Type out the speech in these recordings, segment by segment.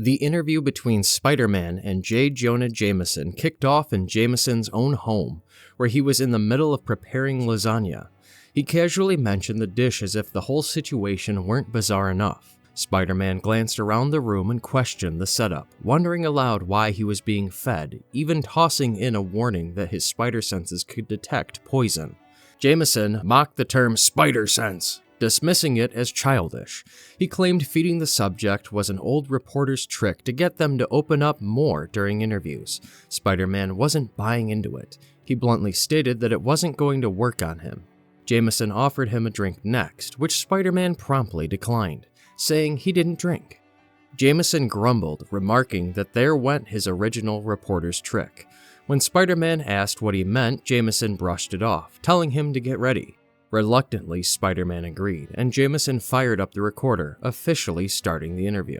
The interview between Spider-Man and Jonah Jameson kicked off in Jameson's own home, where he was in the middle of preparing lasagna. He casually mentioned the dish as if the whole situation weren't bizarre enough. Spider-Man glanced around the room and questioned the setup, wondering aloud why he was being fed, even tossing in a warning that his spider senses could detect poison. Jameson mocked the term spider sense, dismissing it as childish. He claimed feeding the subject was an old reporter's trick to get them to open up more during interviews. Spider-Man wasn't buying into it. He bluntly stated that it wasn't going to work on him. Jameson offered him a drink next, which Spider-Man promptly declined, saying he didn't drink. Jameson grumbled, remarking that there went his original reporter's trick. When Spider-Man asked what he meant, Jameson brushed it off, telling him to get ready. Reluctantly, Spider-Man agreed, and Jameson fired up the recorder, officially starting the interview.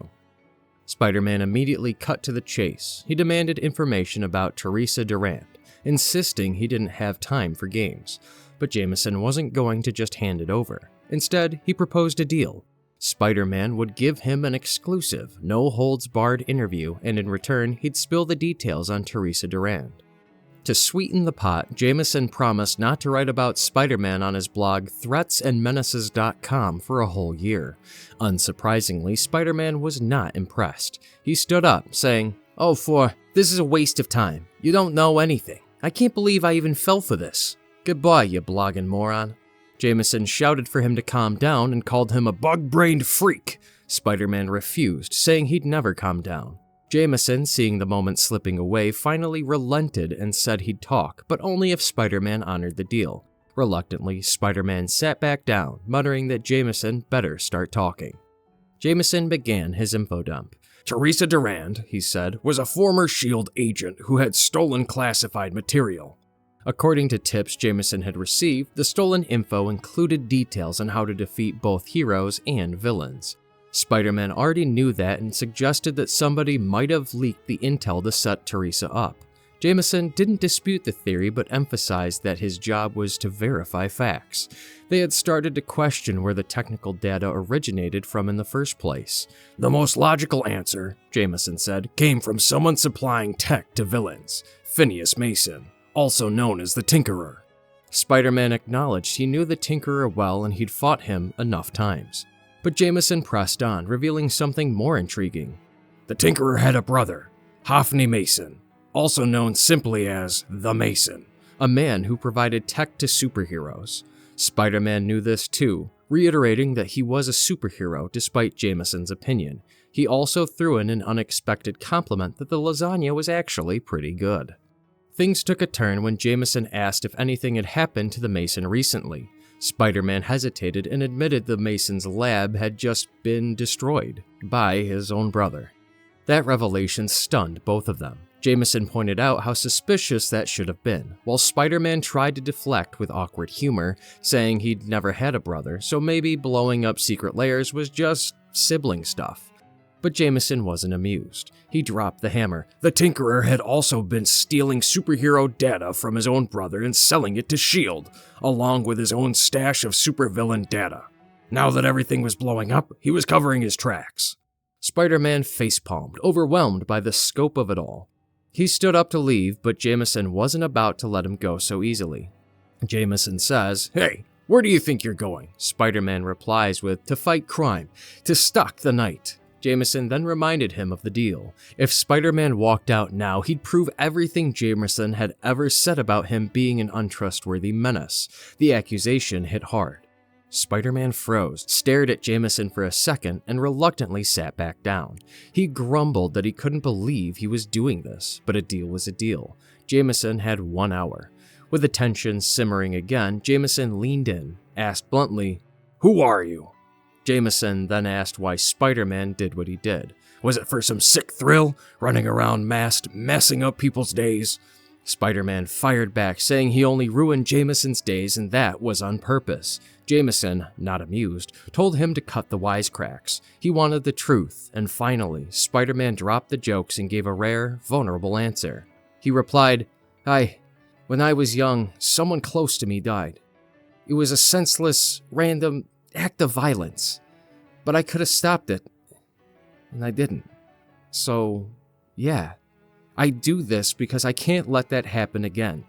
Spider-Man immediately cut to the chase. He demanded information about Teresa Durand, insisting he didn't have time for games. But Jameson wasn't going to just hand it over. Instead, he proposed a deal. Spider-Man would give him an exclusive, no-holds-barred interview, and in return, he'd spill the details on Teresa Durand. To sweeten the pot, Jameson promised not to write about Spider-Man on his blog threatsandmenaces.com for a whole year. Unsurprisingly, Spider-Man was not impressed. He stood up, saying, this is a waste of time. You don't know anything. I can't believe I even fell for this. Goodbye, you blogging moron. Jameson shouted for him to calm down and called him a bug-brained freak. Spider-Man refused, saying he'd never calm down. Jameson, seeing the moment slipping away, finally relented and said he'd talk, but only if Spider-Man honored the deal. Reluctantly, Spider-Man sat back down, muttering that Jameson better start talking. Jameson began his info dump. Teresa Durand, he said, was a former S.H.I.E.L.D. agent who had stolen classified material. According to tips Jameson had received, the stolen info included details on how to defeat both heroes and villains. Spider-Man already knew that and suggested that somebody might have leaked the intel to set Teresa up. Jameson didn't dispute the theory but emphasized that his job was to verify facts. They had started to question where the technical data originated from in the first place. The most logical answer, Jameson said, came from someone supplying tech to villains, Phineas Mason, also known as the Tinkerer. Spider-Man acknowledged he knew the Tinkerer well and he'd fought him enough times. But Jameson pressed on, revealing something more intriguing. The Tinkerer had a brother, Hophni Mason, also known simply as the Mason, a man who provided tech to superheroes. Spider-Man knew this too, reiterating that he was a superhero despite Jameson's opinion. He also threw in an unexpected compliment that the lasagna was actually pretty good. Things took a turn when Jameson asked if anything had happened to the Mason recently. Spider-Man hesitated and admitted the Mason's lab had just been destroyed by his own brother. That revelation stunned both of them. Jameson pointed out how suspicious that should have been, while Spider-Man tried to deflect with awkward humor, saying he'd never had a brother, so maybe blowing up secret layers was just sibling stuff. But Jameson wasn't amused. He dropped the hammer. The Tinkerer had also been stealing superhero data from his own brother and selling it to S.H.I.E.L.D., along with his own stash of supervillain data. Now that everything was blowing up, he was covering his tracks. Spider-Man facepalmed, overwhelmed by the scope of it all. He stood up to leave, but Jameson wasn't about to let him go so easily. Jameson says, "Hey, where do you think you're going?" Spider-Man replies with, "To fight crime, to stalk the night." Jameson then reminded him of the deal. If Spider-Man walked out now, he'd prove everything Jameson had ever said about him being an untrustworthy menace. The accusation hit hard. Spider-Man froze, stared at Jameson for a second, and reluctantly sat back down. He grumbled that he couldn't believe he was doing this, but a deal was a deal. Jameson had 1 hour. With the tension simmering again, Jameson leaned in, asked bluntly, "Who are you?" Jameson then asked why Spider-Man did what he did. Was it for some sick thrill, running around masked, messing up people's days? Spider-Man fired back, saying he only ruined Jameson's days and that was on purpose. Jameson, not amused, told him to cut the wisecracks. He wanted the truth, and finally, Spider-Man dropped the jokes and gave a rare, vulnerable answer. He replied, When I was young, someone close to me died. It was a senseless, random act of violence, but I could have stopped it, and I didn't. So, yeah, I do this because I can't let that happen again.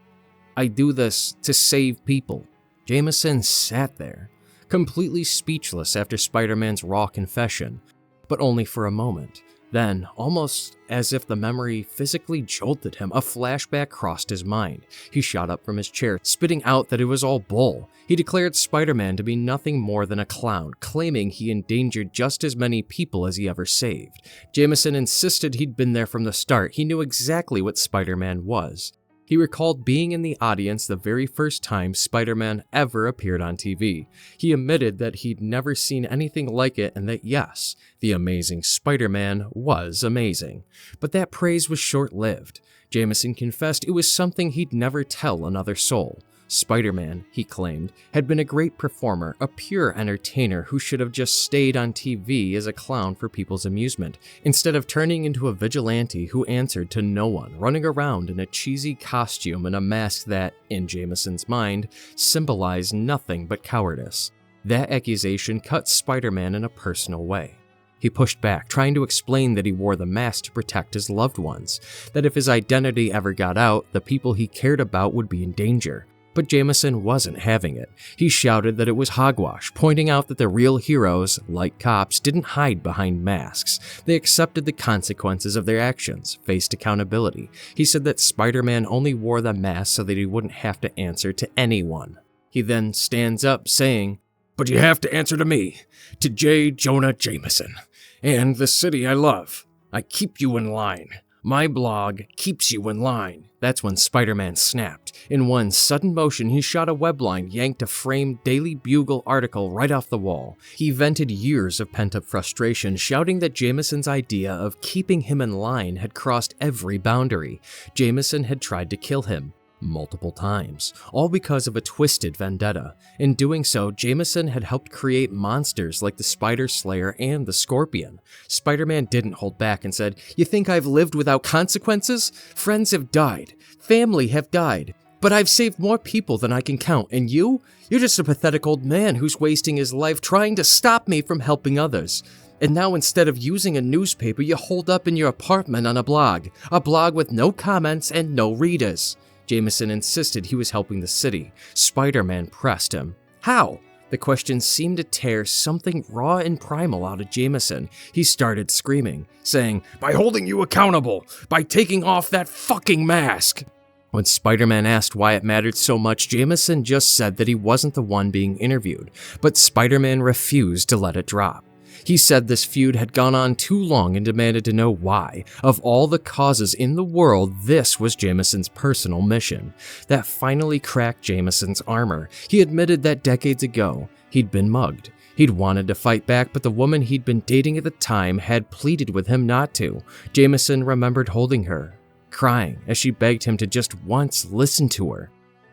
I do this to save people." Jameson sat there, completely speechless after Spider-Man's raw confession, but only for a moment. Then, almost as if the memory physically jolted him, a flashback crossed his mind. He shot up from his chair, spitting out that it was all bull. He declared Spider-Man to be nothing more than a clown, claiming he endangered just as many people as he ever saved. Jameson insisted he'd been there from the start. He knew exactly what Spider-Man was. He recalled being in the audience the very first time Spider-Man ever appeared on TV. He admitted that he'd never seen anything like it and that yes, the Amazing Spider-Man was amazing. But that praise was short-lived. Jameson confessed it was something he'd never tell another soul. Spider-Man, he claimed, had been a great performer, a pure entertainer who should have just stayed on TV as a clown for people's amusement, instead of turning into a vigilante who answered to no one, running around in a cheesy costume and a mask that, in Jameson's mind, symbolized nothing but cowardice. That accusation cut Spider-Man in a personal way. He pushed back, trying to explain that he wore the mask to protect his loved ones, that if his identity ever got out, the people he cared about would be in danger. But Jameson wasn't having it. He shouted that it was hogwash, pointing out that the real heroes, like cops, didn't hide behind masks. They accepted the consequences of their actions, faced accountability. He said that Spider-Man only wore the mask so that he wouldn't have to answer to anyone. He then stands up saying, "But you have to answer to me, to J. Jonah Jameson, and the city I love. I keep you in line. My blog keeps you in line." That's when Spider-Man snapped. In one sudden motion, he shot a webline, yanked a framed Daily Bugle article right off the wall. He vented years of pent-up frustration, shouting that Jameson's idea of keeping him in line had crossed every boundary. Jameson had tried to kill him multiple times, all because of a twisted vendetta. In doing so, Jameson had helped create monsters like the Spider Slayer and the Scorpion. Spider-Man didn't hold back and said, "You think I've lived without consequences? Friends have died. Family have died. But I've saved more people than I can count, and you're just a pathetic old man who's wasting his life trying to stop me from helping others. And now instead of using a newspaper, you hold up in your apartment on a blog with no comments and no readers." Jameson insisted he was helping the city. Spider-Man pressed him. "How?" The question seemed to tear something raw and primal out of Jameson. He started screaming, saying, "By holding you accountable! By taking off that fucking mask!" When Spider-Man asked why it mattered so much, Jameson just said that he wasn't the one being interviewed, but Spider-Man refused to let it drop. He said this feud had gone on too long and demanded to know why. Of all the causes in the world, this was Jameson's personal mission. That finally cracked Jameson's armor. He admitted that decades ago, he'd been mugged. He'd wanted to fight back, but the woman he'd been dating at the time had pleaded with him not to. Jameson remembered holding her, crying as she begged him to just once listen to her.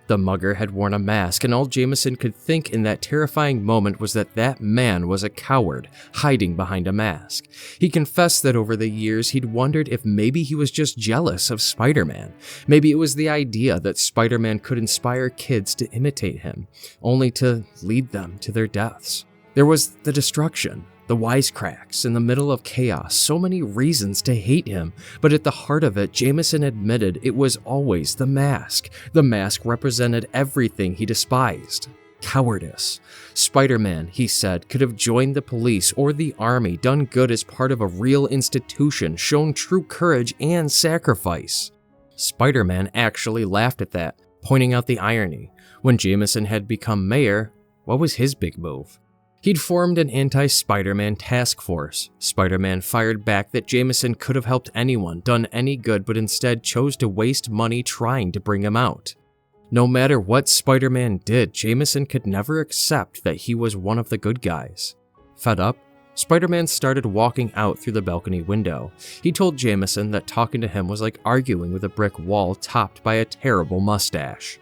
The mugger had worn a mask, and all Jameson could think in that terrifying moment was that that man was a coward, hiding behind a mask. He confessed that over the years he'd wondered if maybe he was just jealous of Spider-Man. Maybe it was the idea that Spider-Man could inspire kids to imitate him, only to lead them to their deaths. There was the destruction, the wisecracks, in the middle of chaos, so many reasons to hate him, but at the heart of it, Jameson admitted it was always the mask. The mask represented everything he despised. Cowardice. Spider-Man, he said, could have joined the police or the army, done good as part of a real institution, shown true courage and sacrifice. Spider-Man actually laughed at that, pointing out the irony. When Jameson had become mayor, what was his big move? He'd formed an anti-Spider-Man task force. Spider-Man fired back that Jameson could have helped anyone, done any good, but instead chose to waste money trying to bring him out. No matter what Spider-Man did, Jameson could never accept that he was one of the good guys. Fed up, Spider-Man started walking out through the balcony window. He told Jameson that talking to him was like arguing with a brick wall topped by a terrible mustache.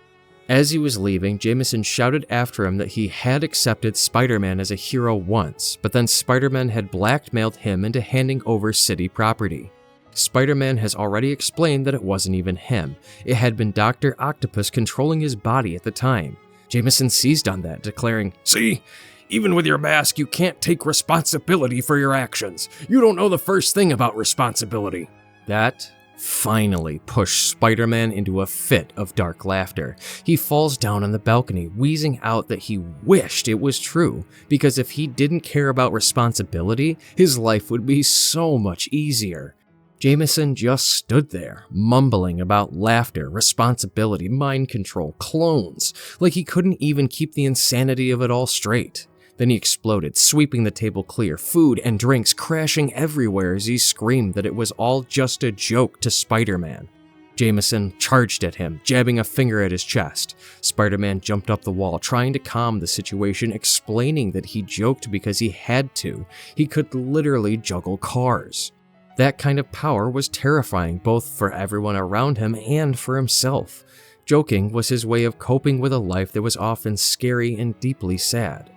As he was leaving, Jameson shouted after him that he had accepted Spider-Man as a hero once, but then Spider-Man had blackmailed him into handing over city property. Spider-Man has already explained that it wasn't even him. It had been Dr. Octopus controlling his body at the time. Jameson seized on that, declaring, "See? Even with your mask, you can't take responsibility for your actions. You don't know the first thing about responsibility." That finally pushed Spider-Man into a fit of dark laughter. He falls down on the balcony, wheezing out that he wished it was true, because if he didn't care about responsibility, his life would be so much easier. Jameson just stood there, mumbling about laughter, responsibility, mind control, clones, like he couldn't even keep the insanity of it all straight. Then he exploded, sweeping the table clear, food and drinks crashing everywhere as he screamed that it was all just a joke to Spider-Man. Jameson charged at him, jabbing a finger at his chest. Spider-Man jumped up the wall, trying to calm the situation, explaining that he joked because he had to. He could literally juggle cars. That kind of power was terrifying both for everyone around him and for himself. Joking was his way of coping with a life that was often scary and deeply sad.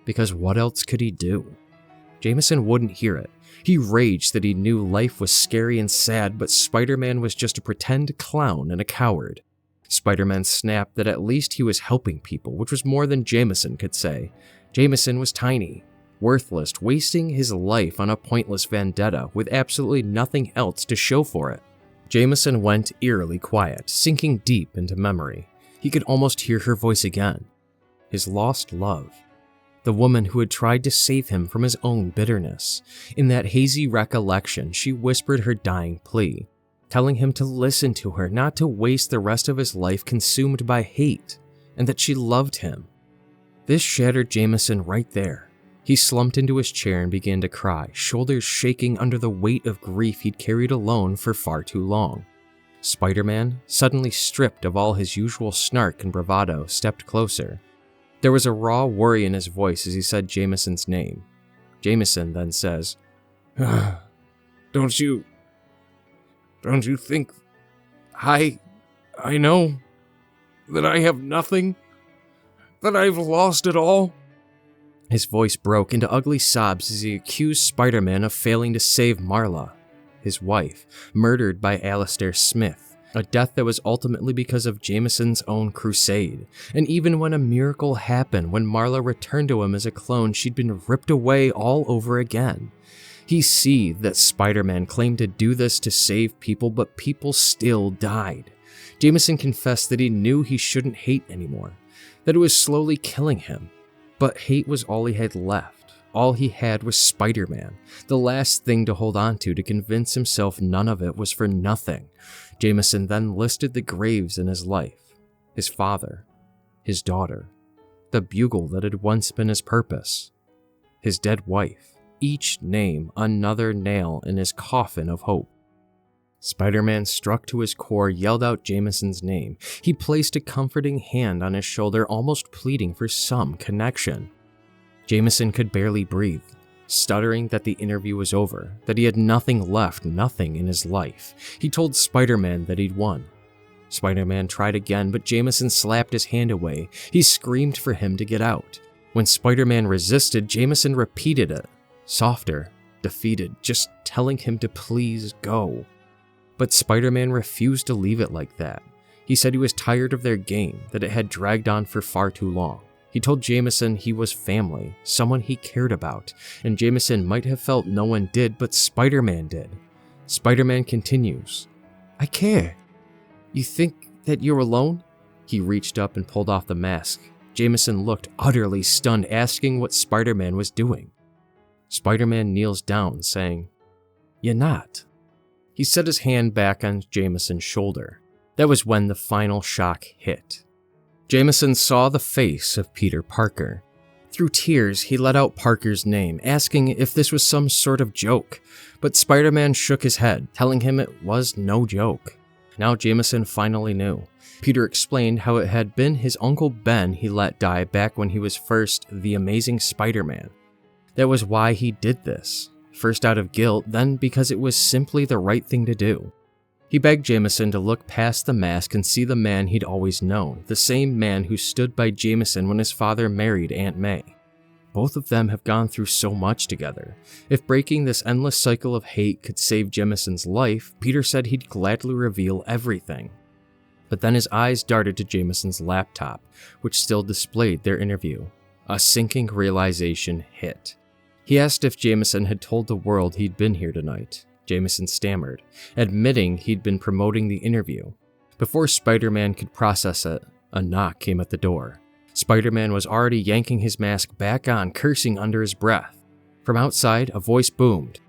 Because what else could he do? Jameson wouldn't hear it. He raged that he knew life was scary and sad, but Spider-Man was just a pretend clown and a coward. Spider-Man snapped that at least he was helping people, which was more than Jameson could say. Jameson was tiny, worthless, wasting his life on a pointless vendetta with absolutely nothing else to show for it. Jameson went eerily quiet, sinking deep into memory. He could almost hear her voice again. His lost love. The woman who had tried to save him from his own bitterness. In that hazy recollection, she whispered her dying plea, telling him to listen to her, not to waste the rest of his life consumed by hate, and that she loved him. This shattered Jameson right there. He slumped into his chair and began to cry, shoulders shaking under the weight of grief he'd carried alone for far too long. Spider-Man, suddenly stripped of all his usual snark and bravado, stepped closer. There was a raw worry in his voice as he said Jameson's name. Jameson then says, Don't you think I know that I have nothing? That I've lost it all?" His voice broke into ugly sobs as he accused Spider-Man of failing to save Marla, his wife, murdered by Alistair Smith. A death that was ultimately because of Jameson's own crusade. And even when a miracle happened, when Marla returned to him as a clone, she'd been ripped away all over again. He seethed that Spider-Man claimed to do this to save people, but people still died. Jameson confessed that he knew he shouldn't hate anymore, that it was slowly killing him. But hate was all he had left. All he had was Spider-Man, the last thing to hold on to convince himself none of it was for nothing. Jameson then listed the graves in his life, his father, his daughter, the bugle that had once been his purpose, his dead wife, each name another nail in his coffin of hope. Spider-Man, struck to his core, yelled out Jameson's name. He placed a comforting hand on his shoulder, almost pleading for some connection. Jameson could barely breathe, stuttering that the interview was over, that he had nothing left, nothing in his life. He told Spider-Man that he'd won. Spider-Man tried again, but Jameson slapped his hand away. He screamed for him to get out. When Spider-Man resisted, Jameson repeated it, softer, defeated, just telling him to please go. But Spider-Man refused to leave it like that. He said he was tired of their game, that it had dragged on for far too long. He told Jameson he was family, someone he cared about, and Jameson might have felt no one did, but Spider-Man did. Spider-Man continues, "I care. You think that you're alone?" He reached up and pulled off the mask. Jameson looked utterly stunned, asking what Spider-Man was doing. Spider-Man kneels down, saying, "You're not." He set his hand back on Jameson's shoulder. That was when the final shock hit. Jameson saw the face of Peter Parker. Through tears, he let out Parker's name, asking if this was some sort of joke, but Spider-Man shook his head, telling him it was no joke. Now Jameson finally knew. Peter explained how it had been his Uncle Ben he let die back when he was first the Amazing Spider-Man. That was why he did this, first out of guilt, then because it was simply the right thing to do. He begged Jameson to look past the mask and see the man he'd always known, the same man who stood by Jameson when his father married Aunt May. Both of them have gone through so much together. If breaking this endless cycle of hate could save Jameson's life, Peter said he'd gladly reveal everything. But then his eyes darted to Jameson's laptop, which still displayed their interview. A sinking realization hit. He asked if Jameson had told the world he'd been here tonight. Jameson stammered, admitting he'd been promoting the interview. Before Spider-Man could process it, a knock came at the door. Spider-Man was already yanking his mask back on, cursing under his breath. From outside, a voice boomed.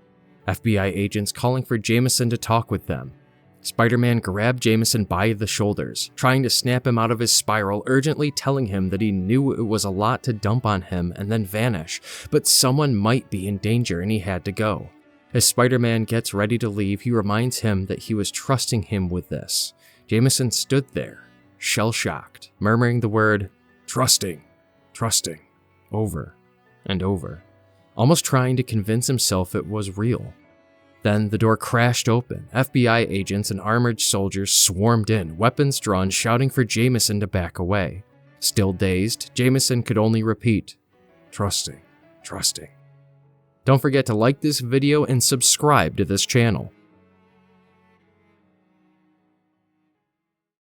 FBI agents calling for Jameson to talk with them. Spider-Man grabbed Jameson by the shoulders, trying to snap him out of his spiral, urgently telling him that he knew it was a lot to dump on him and then vanish, but someone might be in danger and he had to go. As Spider-Man gets ready to leave, he reminds him that he was trusting him with this. Jameson stood there, shell-shocked, murmuring the word, trusting, over and over, almost trying to convince himself it was real. Then the door crashed open. FBI agents and armored soldiers swarmed in, weapons drawn, shouting for Jameson to back away. Still dazed, Jameson could only repeat, trusting. Don't forget to like this video and subscribe to this channel.